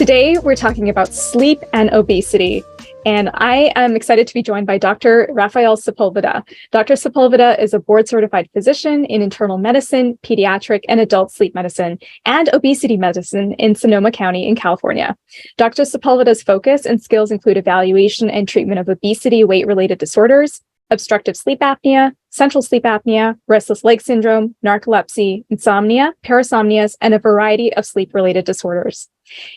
Today, we're talking about sleep and obesity, and I am excited to be joined by Dr. Rafael Sepulveda. Dr. Sepulveda is a board-certified physician in internal medicine, pediatric and adult sleep medicine, and obesity medicine in Sonoma County in California. Dr. Sepulveda's focus and skills include evaluation and treatment of obesity, weight-related disorders, obstructive sleep apnea, central sleep apnea, restless leg syndrome, narcolepsy, insomnia, parasomnias, and a variety of sleep-related disorders.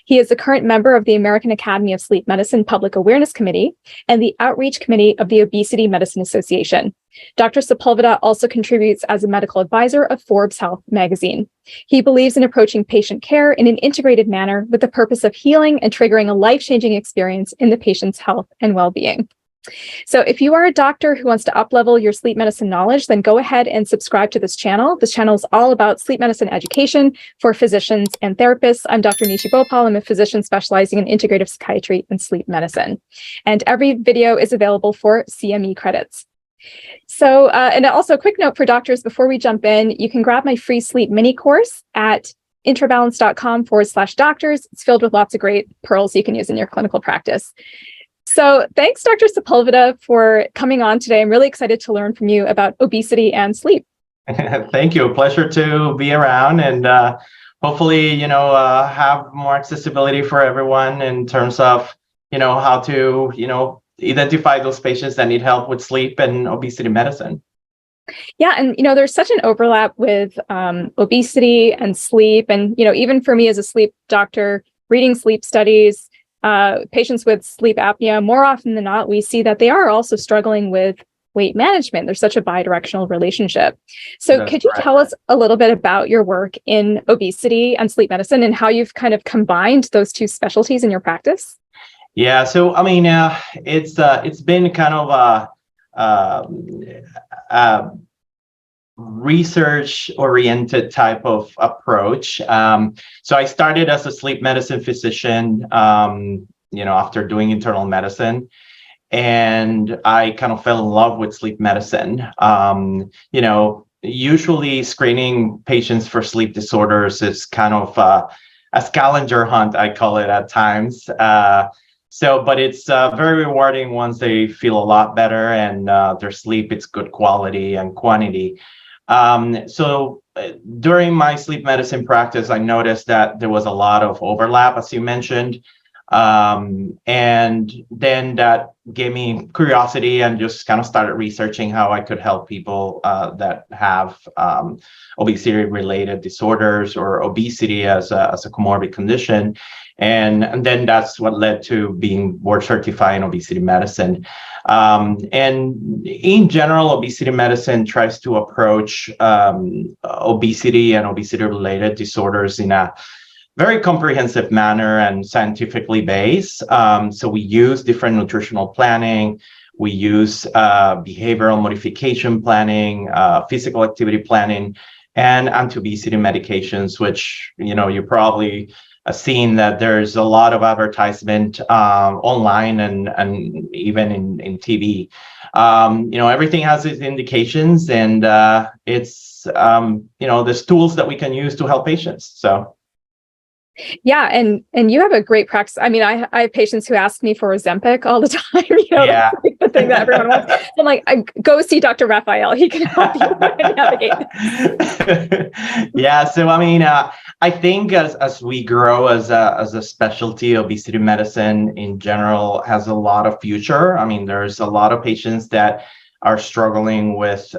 He is a current member of the American Academy of Sleep Medicine Public Awareness Committee and the Outreach Committee of the Obesity Medicine Association. Dr. Sepulveda also contributes as a medical advisor of Forbes Health magazine. He believes in approaching patient care in an integrated manner with the purpose of healing and triggering a life-changing experience in the patient's health and well-being. So if you are a doctor who wants to up-level your sleep medicine knowledge, then go ahead and subscribe to this channel. This channel is all about sleep medicine education for physicians and therapists. I'm Dr. Nishi Bhopal. I'm a physician specializing in integrative psychiatry and sleep medicine. And every video is available for CME credits. So, and also a quick note for doctors before we jump in, you can grab my free sleep mini course at intrabalance.com/doctors. It's filled with lots of great pearls you can use in your clinical practice. So thanks, Dr. Sepulveda, for coming on today. I'm really excited to learn from you about obesity and sleep. Thank you. A pleasure to be around and hopefully, have more accessibility for everyone in terms of, how to, identify those patients that need help with sleep and obesity medicine. Yeah, and there's such an overlap with obesity and sleep, and even for me as a sleep doctor, reading sleep studies. Patients with sleep apnea, more often than not, we see that they are also struggling with weight management. There's such a bi-directional relationship. So could you tell us a little bit about your work in obesity and sleep medicine and how you've kind of combined those two specialties in your practice? Yeah, so I mean, it's been kind of a research-oriented type of approach. So I started as a sleep medicine physician, after doing internal medicine, and I kind of fell in love with sleep medicine. Usually screening patients for sleep disorders is kind of a scavenger hunt, I call it at times. But it's very rewarding once they feel a lot better and their sleep, it's good quality and quantity. So during my sleep medicine practice, I noticed that there was a lot of overlap, as you mentioned. And then that gave me curiosity and just kind of started researching how I could help people that have obesity-related disorders or obesity as a comorbid condition. And then that's what led to being board certified in obesity medicine. And in general, obesity medicine tries to approach obesity and obesity-related disorders in a very comprehensive manner and scientifically based. So we use different nutritional planning. We use behavioral modification planning, physical activity planning, and anti-obesity medications, which, you probably seen that there's a lot of advertisement online and even in TV. Everything has its indications, and it's there's tools that we can use to help patients. So. Yeah, and you have a great practice. I mean, I have patients who ask me for Ozempic all the time. Yeah. That's like the thing that everyone wants. I'm like, go see Dr. Rafael. He can help you navigate. Yeah. So I mean, I think as we grow as a specialty, obesity medicine in general has a lot of future. I mean, there's a lot of patients that are struggling with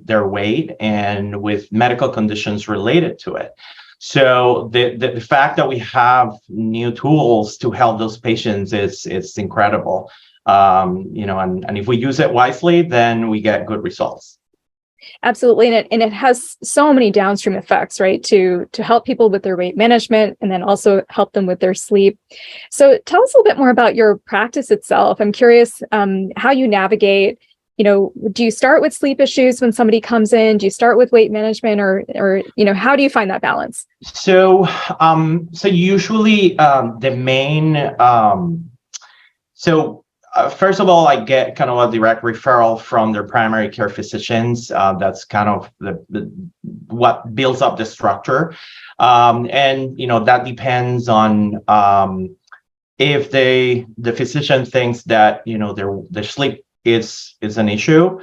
their weight and with medical conditions related to it. So the fact that we have new tools to help those patients is incredible. And if we use it wisely, then we get good results. Absolutely, and it has so many downstream effects, right? To help people with their weight management and then also help them with their sleep. So tell us a little bit more about your practice itself. I'm curious how you navigate. Do you start with sleep issues when somebody comes in? Do you start with weight management, or how do you find that balance? So usually the main First of all, I get kind of a direct referral from their primary care physicians. That's kind of what builds up the structure. And, that depends on if the physician thinks that, their sleep is an issue,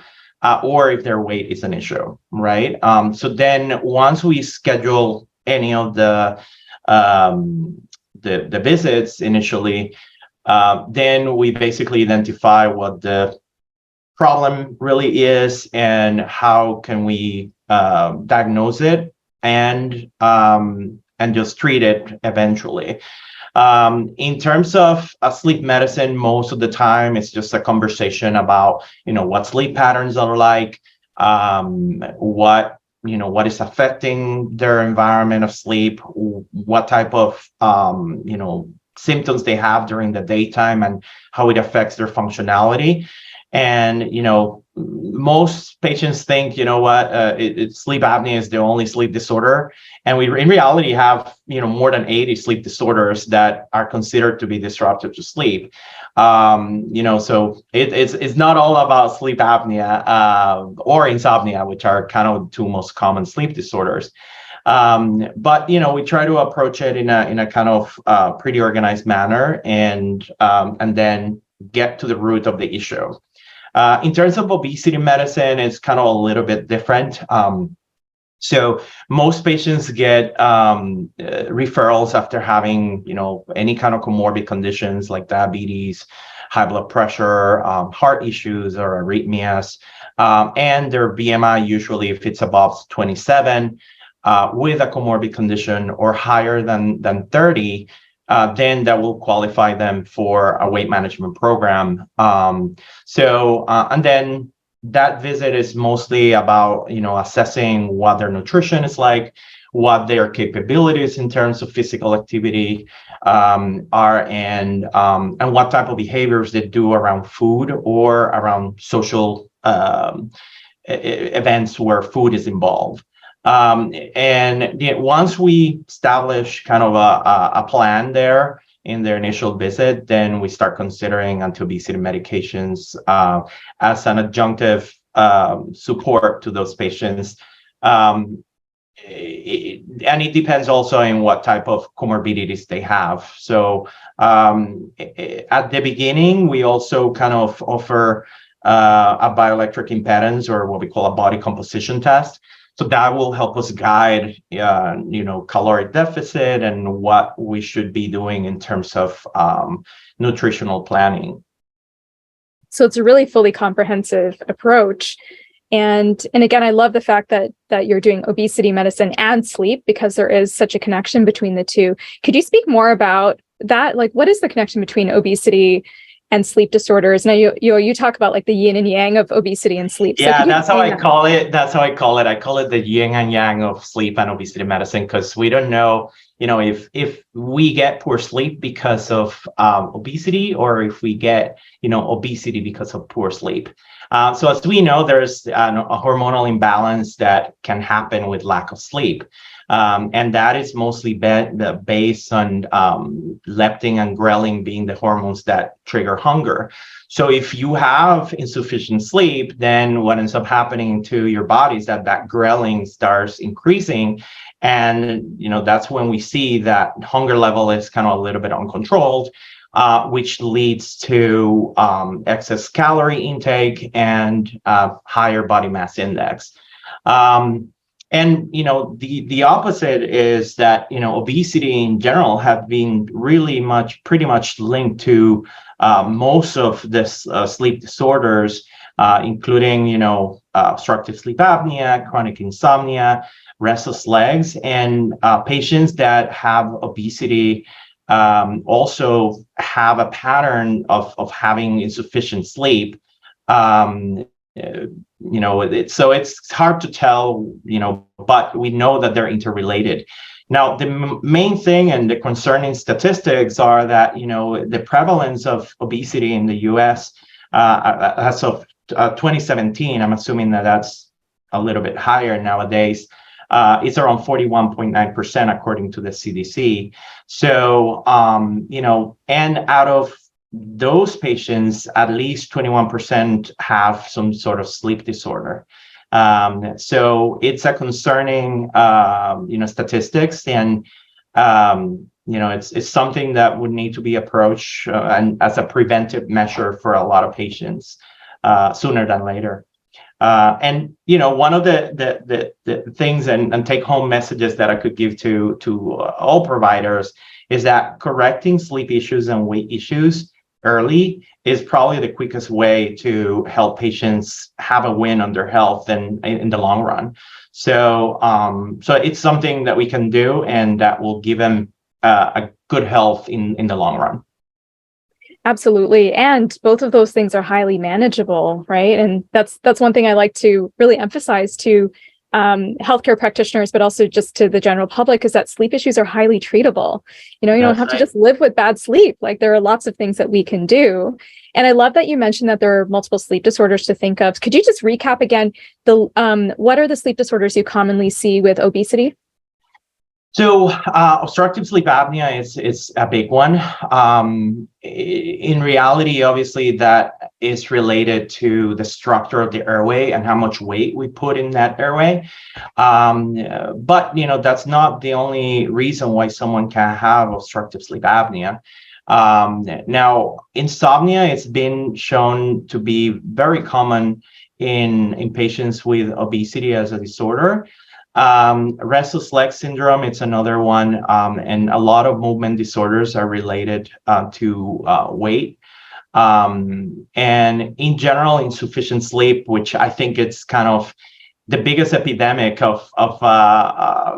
or if their weight is an issue, right? So then once we schedule any of the visits initially, then we basically identify what the problem really is and how can we diagnose it and just treat it eventually. In terms of sleep medicine, most of the time it's just a conversation about what sleep patterns are like, what is affecting their environment of sleep, what type of symptoms they have during the daytime and how it affects their functionality. And most patients think sleep apnea is the only sleep disorder, and we in reality have more than 80 sleep disorders that are considered to be disruptive to sleep. So it's not all about sleep apnea or insomnia, which are kind of the two most common sleep disorders. But we try to approach it in a kind of pretty organized manner, and then get to the root of the issue. In terms of obesity medicine, it's kind of a little bit different. So most patients get referrals after having any kind of comorbid conditions like diabetes, high blood pressure, heart issues, or arrhythmias, and their BMI usually, if it's above 27. With a comorbid condition or higher than 30, then that will qualify them for a weight management program. And then that visit is mostly about, assessing what their nutrition is like, what their capabilities in terms of physical activity are, and what type of behaviors they do around food or around social events where food is involved. Once we establish kind of a plan there in their initial visit, then we start considering anti-obesity medications as an adjunctive support to those patients. And it depends also on what type of comorbidities they have. So at the beginning, we also kind of offer a bioelectric impedance, or what we call a body composition test. So that will help us guide, caloric deficit and what we should be doing in terms of nutritional planning. So it's a really fully comprehensive approach. And again, I love the fact that you're doing obesity medicine and sleep, because there is such a connection between the two. Could you speak more about that? Like, what is the connection between obesity and sleep disorders? Now you talk about like the yin and yang of obesity and sleep. So yeah, that's how I call it. That's how I call it. I call it the yin and yang of sleep and obesity medicine, because we don't know, if we get poor sleep because of obesity, or if we get, obesity because of poor sleep. So as we know, there's a hormonal imbalance that can happen with lack of sleep. And that is mostly based on leptin and ghrelin being the hormones that trigger hunger. So if you have insufficient sleep, then what ends up happening to your body is that ghrelin starts increasing. And, that's when we see that hunger level is kind of a little bit uncontrolled, which leads to excess calorie intake and higher body mass index. And the opposite is that obesity in general have been really pretty much linked to most of this sleep disorders, including obstructive sleep apnea, chronic insomnia, restless legs, and patients that have obesity also have a pattern of having insufficient sleep. So it's hard to tell, but we know that they're interrelated. Now, the main thing and the concerning statistics are that, the prevalence of obesity in the US as of 2017, I'm assuming that that's a little bit higher nowadays, it's around 41.9% according to the CDC. So, and out of those patients, at least 21% have some sort of sleep disorder. So it's a concerning, statistics, and it's something that would need to be approached and as a preventive measure for a lot of patients sooner than later. And one of the things and take home messages that I could give to all providers is that correcting sleep issues and weight issues early is probably the quickest way to help patients have a win on their health and in the long run. So it's something that we can do, and that will give them a good health in the long run. Absolutely. And both of those things are highly manageable, right? And that's one thing I like to really emphasize to healthcare practitioners, but also just to the general public, is that sleep issues are highly treatable. You don't have to just live with bad sleep. Like, there are lots of things that we can do. And I love that you mentioned that there are multiple sleep disorders to think of. Could you just recap again what are the sleep disorders you commonly see with obesity? So obstructive sleep apnea is a big one. In reality, obviously, that is related to the structure of the airway and how much weight we put in that airway. But that's not the only reason why someone can have obstructive sleep apnea. Now, insomnia, it's been shown to be very common in patients with obesity as a disorder. Restless leg syndrome, it's another one, and a lot of movement disorders are related to weight. And in general, insufficient sleep, which I think it's kind of the biggest epidemic of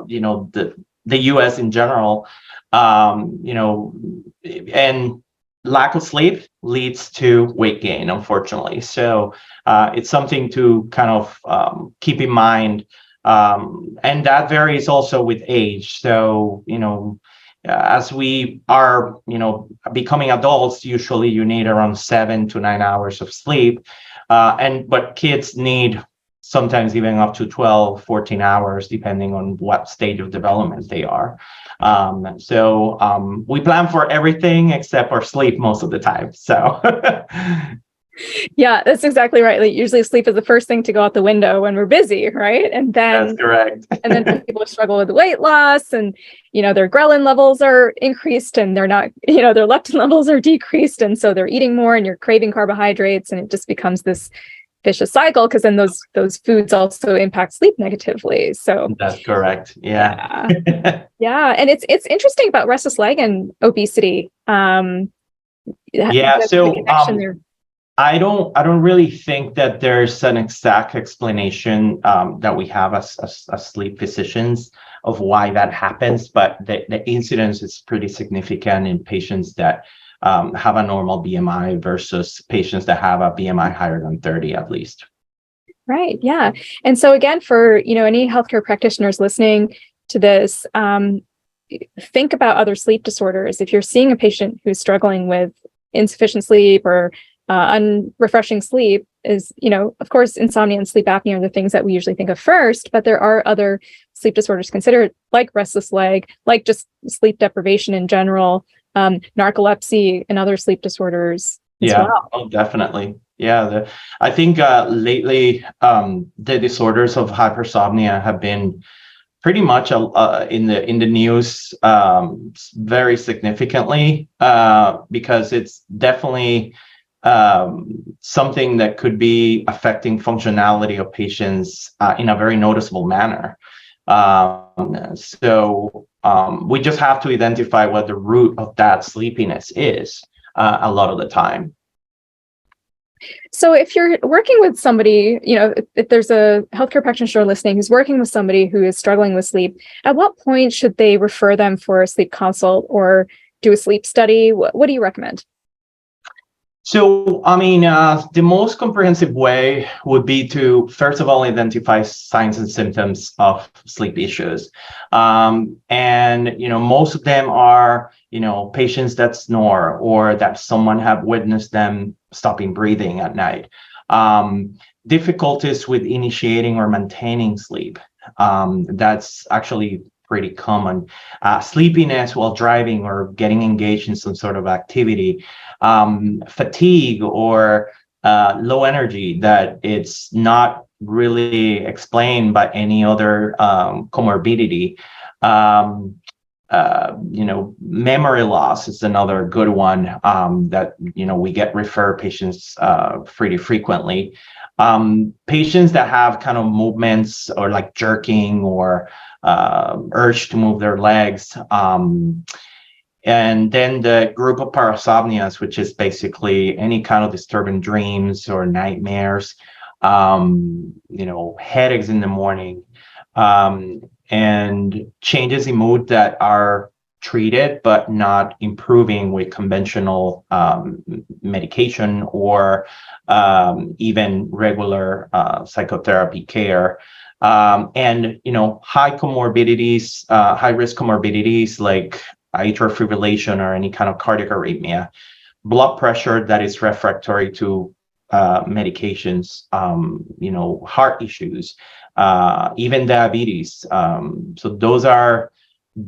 the US in general, and lack of sleep leads to weight gain, unfortunately. So it's something to kind of keep in mind. And that varies also with age. So, as we are, becoming adults, usually you need around 7 to 9 hours of sleep. But kids need sometimes even up to 12, 14 hours, depending on what stage of development they are. So we plan for everything except for sleep most of the time. So yeah, that's exactly right. Like, usually sleep is the first thing to go out the window when we're busy, right? And then that's correct. And then people struggle with weight loss, and their ghrelin levels are increased, and they're not, their leptin levels are decreased, and so they're eating more, and you're craving carbohydrates, and it just becomes this vicious cycle, because then those foods also impact sleep negatively. So that's correct. Yeah. Yeah. And it's interesting about restless leg and obesity. Yeah. The connection there. I don't really think that there's an exact explanation that we have as sleep physicians of why that happens, but the incidence is pretty significant in patients that have a normal BMI versus patients that have a BMI higher than 30 at least. Right. Yeah. And so again, for any healthcare practitioners listening to this, think about other sleep disorders. If you're seeing a patient who's struggling with insufficient sleep or unrefreshing sleep, is, of course, insomnia and sleep apnea are the things that we usually think of first, but there are other sleep disorders considered, like restless leg, like just sleep deprivation in general, narcolepsy and other sleep disorders as well. Oh, definitely. Yeah. I think lately the disorders of hypersomnia have been pretty much in the news very significantly because it's definitely something that could be affecting functionality of patients in a very noticeable manner. So we just have to identify what the root of that sleepiness is a lot of the time. So if you're working with somebody, if there's a healthcare practitioner listening who's working with somebody who is struggling with sleep, at what point should they refer them for a sleep consult or do a sleep study? What do you recommend? So, the most comprehensive way would be to, first of all, identify signs and symptoms of sleep issues. And, most of them are, patients that snore or that someone have witnessed them stopping breathing at night. Difficulties with initiating or maintaining sleep. That's actually pretty common. Sleepiness while driving or getting engaged in some sort of activity, fatigue or low energy that it's not really explained by any other comorbidity. Memory loss is another good one that we get refer patients pretty frequently. Patients that have kind of movements or like jerking or urge to move their legs. And then the group of parasomnias, which is basically any kind of disturbing dreams or nightmares, headaches in the morning, and changes in mood that are treated but not improving with conventional medication or even regular psychotherapy care. And high comorbidities, high risk comorbidities like atrial fibrillation or any kind of cardiac arrhythmia, blood pressure that is refractory to medications, heart issues, even diabetes. So those are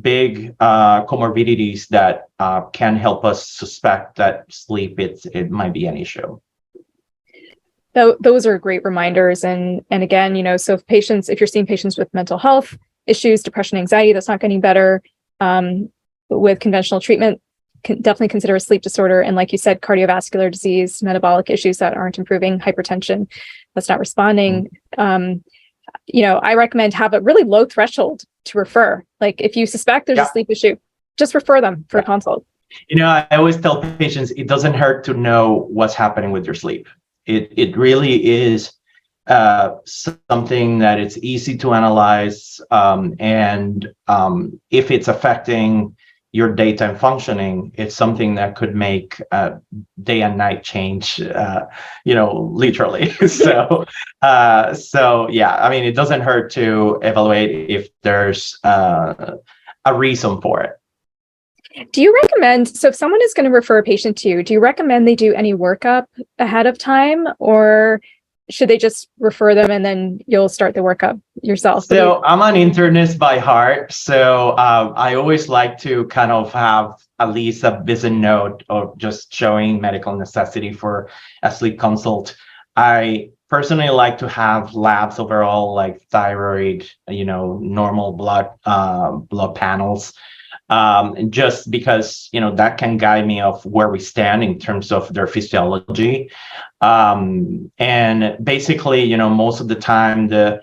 big comorbidities that can help us suspect that sleep it might be an issue. Those are great reminders. And again, so if you're seeing patients with mental health issues, depression, anxiety, that's not getting better with conventional treatment, definitely consider a sleep disorder. And like you said, cardiovascular disease, metabolic issues that aren't improving, hypertension that's not responding. I recommend have a really low threshold to refer. Like if you suspect there's a sleep issue, just refer them for a consult. I always tell patients it doesn't hurt to know what's happening with your sleep. It really is something that it's easy to analyze, and if it's affecting your daytime functioning, it's something that could make day and night change, literally. So yeah, I mean, it doesn't hurt to evaluate if there's a reason for it. Do you recommend, so if someone is going to refer a patient to you, do you recommend they do any workup ahead of time, or should they just refer them and then you'll start the workup yourself? So I'm an internist by heart. So I always like to kind of have at least a visit note of just showing medical necessity for a sleep consult. I personally like to have labs overall, like thyroid, normal blood panels. Just because that can guide me of where we stand in terms of their physiology, and basically most of the time the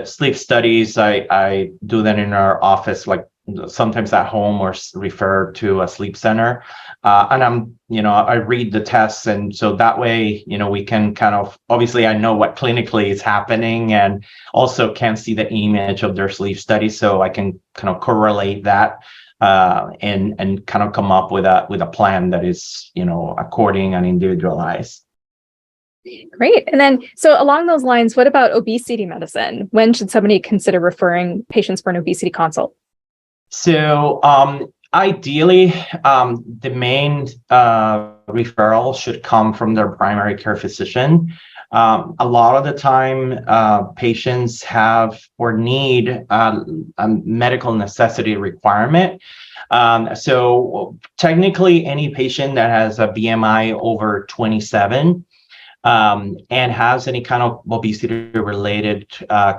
sleep studies I do that in our office, like sometimes at home or refer to a sleep center, and I read the tests, and so that way we can kind of, obviously I know what clinically is happening and also can see the image of their sleep study, so I can kind of correlate that and kind of come up with a plan that is according and individualized. Great. And then, so along those lines, what about obesity medicine? When should somebody consider referring patients for an obesity consult? So ideally, the main referral should come from their primary care physician. A lot of the time, patients have or need a medical necessity requirement. So technically, any patient that has a BMI over 27 and has any kind of obesity-related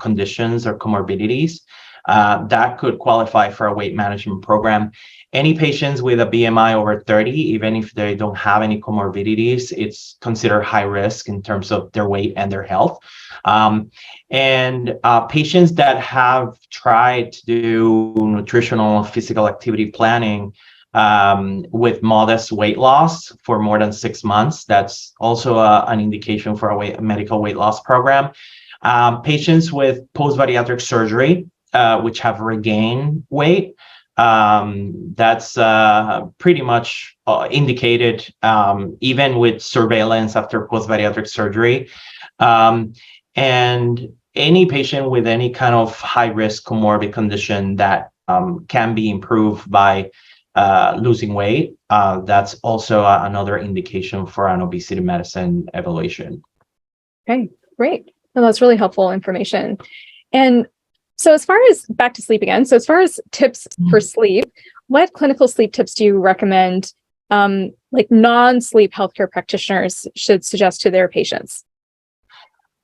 conditions or comorbidities, that could qualify for a weight management program. Any patients with a BMI over 30, even if they don't have any comorbidities, it's considered high risk in terms of their weight and their health. And patients that have tried to do nutritional physical activity planning with modest weight loss for more than 6 months, that's also an indication for a medical weight loss program. Patients with post-bariatric surgery, which have regained weight, that's pretty much indicated even with surveillance after post-bariatric surgery. And any patient with any kind of high-risk comorbid condition that can be improved by losing weight, that's also another indication for an obesity medicine evaluation. Okay, great. Well, that's really helpful information. And So as far as back to sleep again, so as far as tips for sleep, what clinical sleep tips do you recommend like non-sleep healthcare practitioners should suggest to their patients?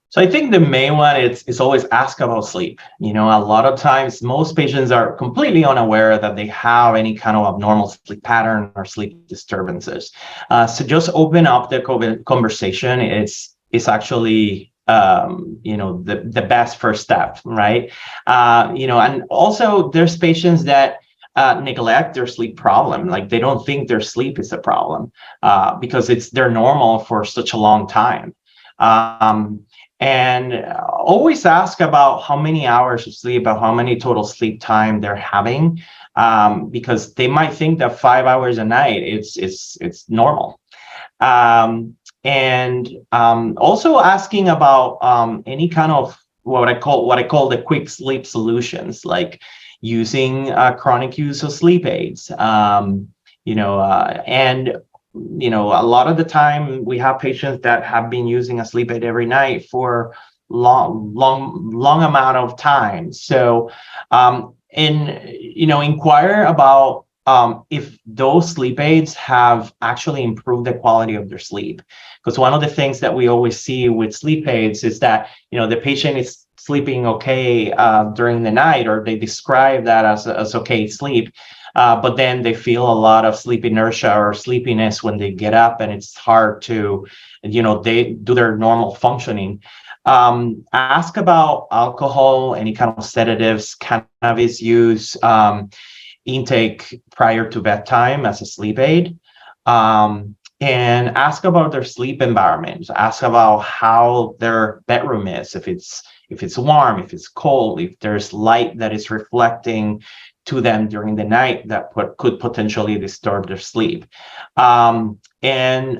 So I think the main one is always ask about sleep. You know, a lot of times most patients are completely unaware that they have any kind of abnormal sleep pattern or sleep disturbances. So just open up the conversation. It's actually the best first step, right? And also there's patients that neglect their sleep problem. Like they don't think their sleep is a problem because they're normal for such a long time. And always ask about how many hours of sleep or how many total sleep time they're having, because they might think that 5 hours a night it's normal. Also asking about any kind of what I call the quick sleep solutions, like using chronic use of sleep aids. A lot of the time we have patients that have been using a sleep aid every night for long amount of time. So, inquire about if those sleep aids have actually improved the quality of their sleep. Because one of the things that we always see with sleep aids is that, the patient is sleeping okay during the night, or they describe that as okay sleep. But then they feel a lot of sleep inertia or sleepiness when they get up, and it's hard to, they do their normal functioning. Ask about alcohol, any kind of sedatives, cannabis use, intake prior to bedtime as a sleep aid. And ask about their sleep environment. Ask about how their bedroom is, if it's warm, if it's cold, if there's light that is reflecting to them during the night that could potentially disturb their sleep. And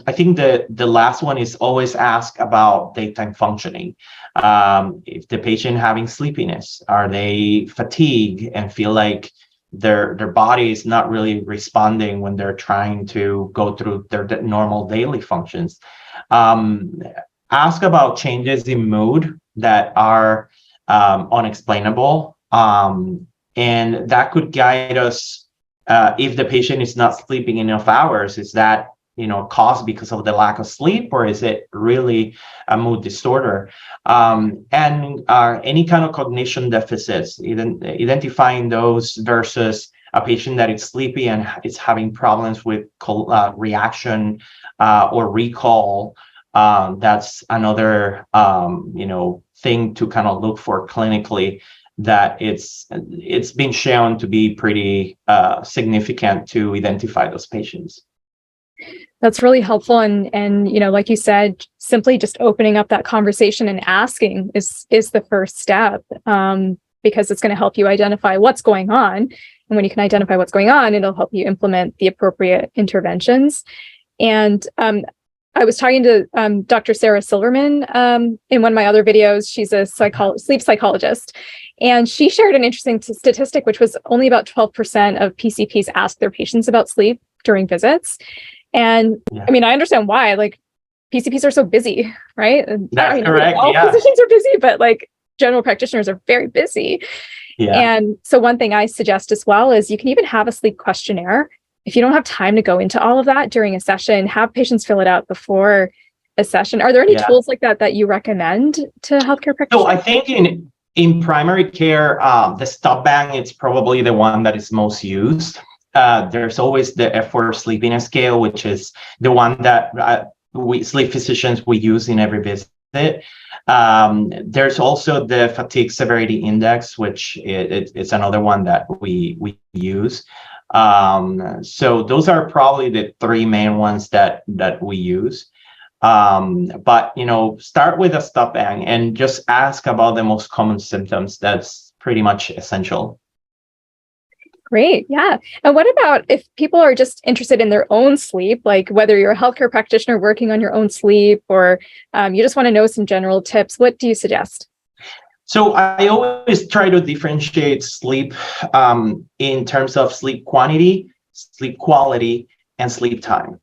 I think the last one is always ask about daytime functioning. If the patient having sleepiness, are they fatigued and feel like their body is not really responding when they're trying to go through their normal daily functions. Ask about changes in mood that are unexplainable. And that could guide us if the patient is not sleeping enough hours. Is that caused because of the lack of sleep, or is it really a mood disorder? And any kind of cognition deficits, identifying those versus a patient that is sleepy and is having problems with reaction or recall. That's another thing to kind of look for clinically, that it's been shown to be pretty significant to identify those patients. That's really helpful. And like you said, simply just opening up that conversation and asking is the first step, because it's going to help you identify what's going on. And when you can identify what's going on, it'll help you implement the appropriate interventions. And I was talking to Dr. Sarah Silverman in one of my other videos. She's a sleep psychologist. And she shared an interesting statistic, which was only about 12% of PCPs ask their patients about sleep during visits. And I mean, I understand why, like PCPs are so busy, right? That's correct. All physicians are busy, but like general practitioners are very busy. Yeah. And so one thing I suggest as well is you can even have a sleep questionnaire. If you don't have time to go into all of that during a session, have patients fill it out before a session. Are there any tools like that you recommend to healthcare practitioners? So I think in primary care, the stop bang is probably the one that is most used. There's always the Epworth sleepiness scale, which is the one that we sleep physicians we use in every visit. There's also the fatigue severity index, which it's another one that we use. So those are probably the three main ones that we use. But start with a stop bang and just ask about the most common symptoms. That's pretty much essential. Great. Yeah. And what about if people are just interested in their own sleep, like whether you're a healthcare practitioner working on your own sleep, or you just want to know some general tips, what do you suggest? So I always try to differentiate sleep in terms of sleep quantity, sleep quality, and sleep time.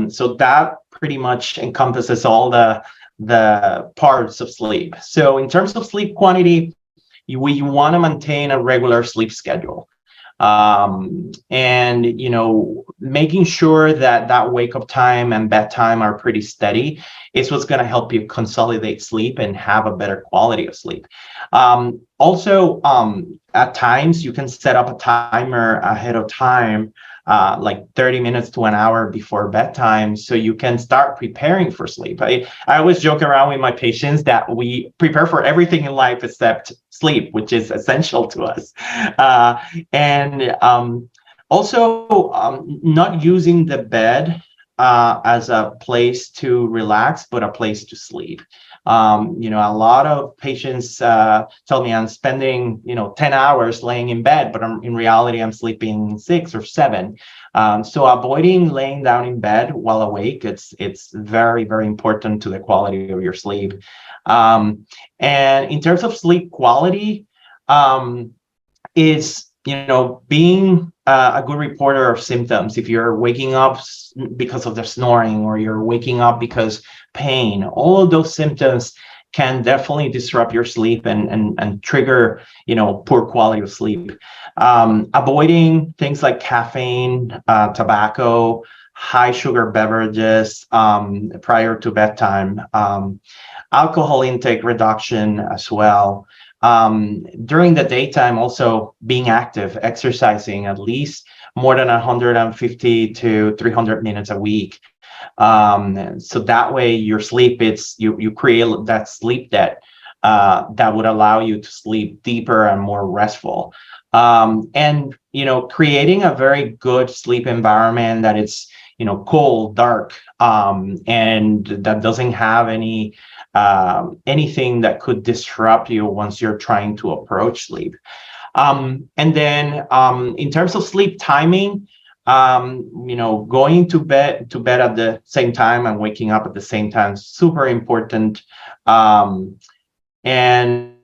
So that pretty much encompasses all the parts of sleep. So in terms of sleep quantity, we want to maintain a regular sleep schedule. And making sure that that wake up time and bedtime are pretty steady is what's going to help you consolidate sleep and have a better quality of sleep. Also, at times you can set up a timer ahead of time, like 30 minutes to an hour before bedtime, so you can start preparing for sleep. I always joke around with my patients that we prepare for everything in life except sleep, which is essential to us. And also, not using the bed as a place to relax, but a place to sleep. A lot of patients tell me I'm spending, 10 hours laying in bed, but in reality, I'm sleeping 6 or 7. So avoiding laying down in bed while awake, it's very, very important to the quality of your sleep. And in terms of sleep quality, is being a good reporter of symptoms. If you're waking up because of the snoring, or you're waking up because pain, all of those symptoms can definitely disrupt your sleep and trigger poor quality of sleep. Avoiding things like caffeine, tobacco, high sugar beverages prior to bedtime, alcohol intake reduction as well. During the daytime, also being active, exercising at least more than 150 to 300 minutes a week. So that way your sleep, you create that sleep debt that would allow you to sleep deeper and more restful. And creating a very good sleep environment that it's cold, dark, and that doesn't have anything that could disrupt you once you're trying to approach sleep. And then in terms of sleep timing, going to bed at the same time and waking up at the same time, super important. And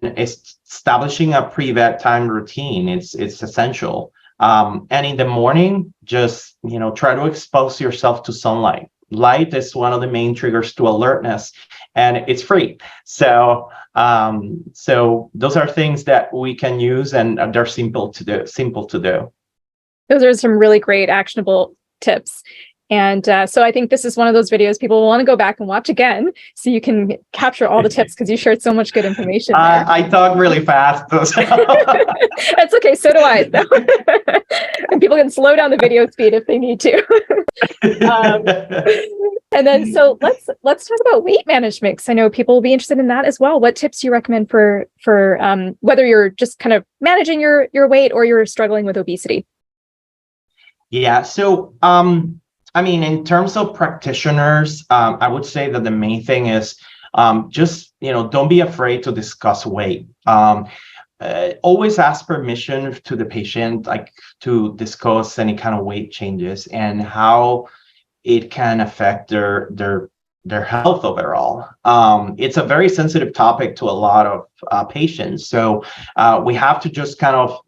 establishing a pre-bedtime routine, it's essential. And in the morning, just try to expose yourself to sunlight. Light is one of the main triggers to alertness, and it's free. So those are things that we can use, and they're simple to do. Those are some really great actionable tips. And so I think this is one of those videos people will want to go back and watch again, so you can capture all the tips, because you shared so much good information there. I talk really fast. That's okay. So do I. And people can slow down the video speed if they need to. And then, so let's talk about weight management, because I know people will be interested in that as well. What tips do you recommend for whether you're just kind of managing your weight or you're struggling with obesity? Yeah. So, in terms of practitioners, I would say that the main thing is just, don't be afraid to discuss weight. Always ask permission to the patient, like to discuss any kind of weight changes and how it can affect their health overall. It's a very sensitive topic to a lot of patients. So we have to just kind of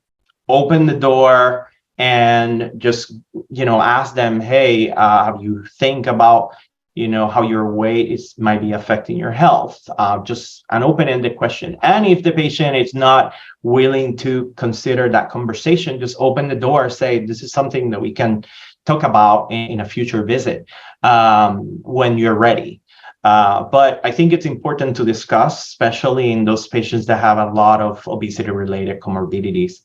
open the door and just ask them, hey, have you think about how your weight might be affecting your health? Just an open-ended question. And if the patient is not willing to consider that conversation, just open the door, say, this is something that we can talk about in a future visit when you're ready. But I think it's important to discuss, especially in those patients that have a lot of obesity-related comorbidities.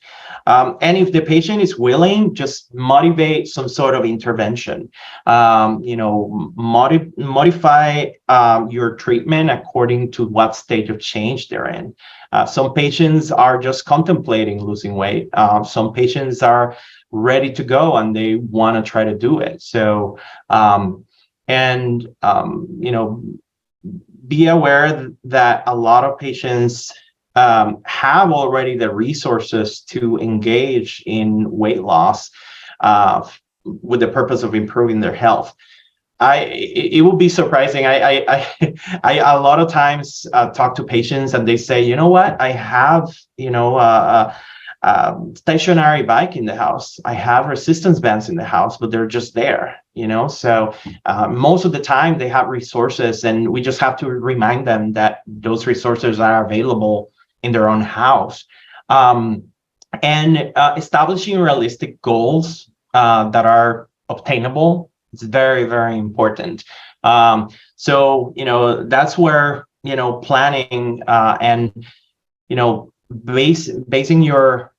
And if the patient is willing, just motivate some sort of intervention. Modify your treatment according to what stage of change they're in. Some patients are just contemplating losing weight. Some patients are ready to go and they want to try to do it. So, be aware that a lot of patients have already the resources to engage in weight loss with the purpose of improving their health. It would be surprising. I a lot of times talk to patients and they say, you know what, I have stationary bike in the house. I have resistance bands in the house, but they're just there, So most of the time they have resources, and we just have to remind them that those resources are available in their own house. And establishing realistic goals that are obtainable is very, very important. So, that's where, planning and, basing your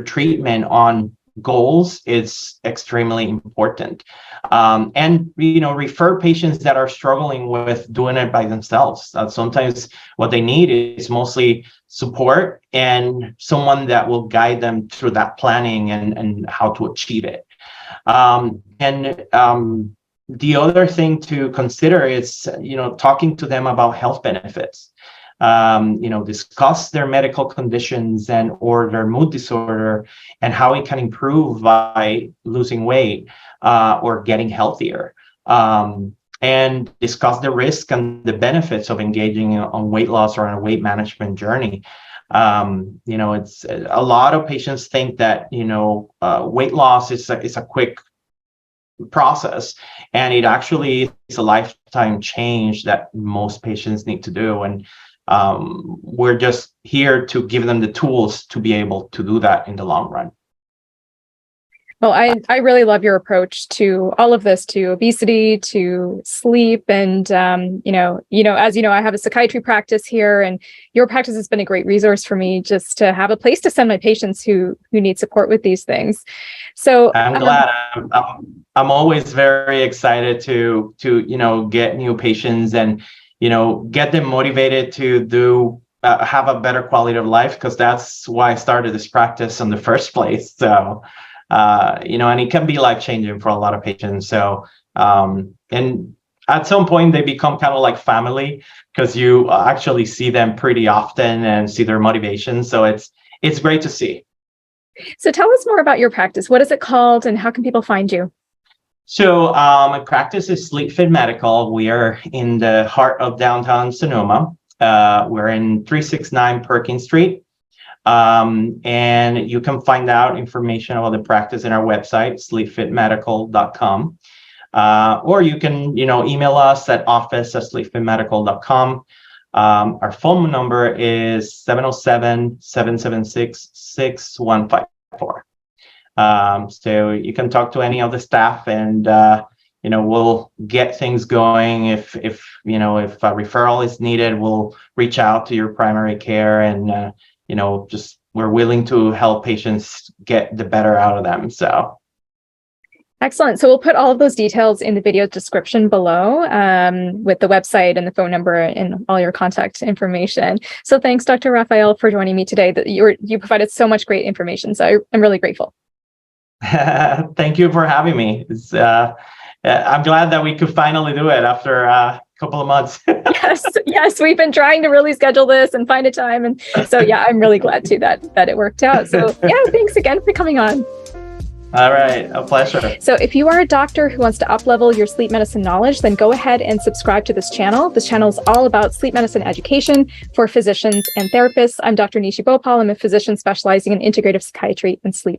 treatment on goals is extremely important. And refer patients that are struggling with doing it by themselves. Sometimes what they need is mostly support and someone that will guide them through that planning and how to achieve it. The other thing to consider is talking to them about health benefits. Discuss their medical conditions and or their mood disorder and how it can improve by losing weight or getting healthier. And discuss the risk and the benefits of engaging on weight loss or on a weight management journey. It's a lot of patients think that weight loss is a quick process, and it actually is a lifetime change that most patients need to do. And we're just here to give them the tools to be able to do that in the long run. Well, I really love your approach to all of this, to obesity, to sleep, and as you know, I have a psychiatry practice here, and your practice has been a great resource for me just to have a place to send my patients who need support with these things. So I'm glad. I'm always very excited to get new patients and get them motivated to do have a better quality of life, because that's why I started this practice in the first place. So. And it can be life-changing for a lot of patients. So, and at some point they become kind of like family, because you actually see them pretty often and see their motivation. So it's great to see. So tell us more about your practice. What is it called and how can people find you? So my practice is Sleep Fit Medical. We are in the heart of downtown Sonoma. We're in 369 Perkins Street. And you can find out information about the practice in our website, sleepfitmedical.com. Or you can, email us at office@sleepfitmedical.com. Our phone number is 707-776-6154. So you can talk to any of the staff, and we'll get things going. If a referral is needed, we'll reach out to your primary care, and just we're willing to help patients get the better out of them. So excellent. So we'll put all of those details in the video description below, with the website and the phone number and all your contact information. So thanks, Dr. Rafael, for joining me today. You provided so much great information. So I'm really grateful. Thank you for having me. I'm glad that we could finally do it after a couple of months. Yes, we've been trying to really schedule this and find a time, and so I'm really glad too that it worked out. So thanks again for coming on. All right, a pleasure. So if you are a doctor who wants to up-level your sleep medicine knowledge, then go ahead and subscribe to this channel. This channel is all about sleep medicine education for physicians and therapists. I'm Dr. Nishi Bhopal. I'm a physician specializing in integrative psychiatry and sleep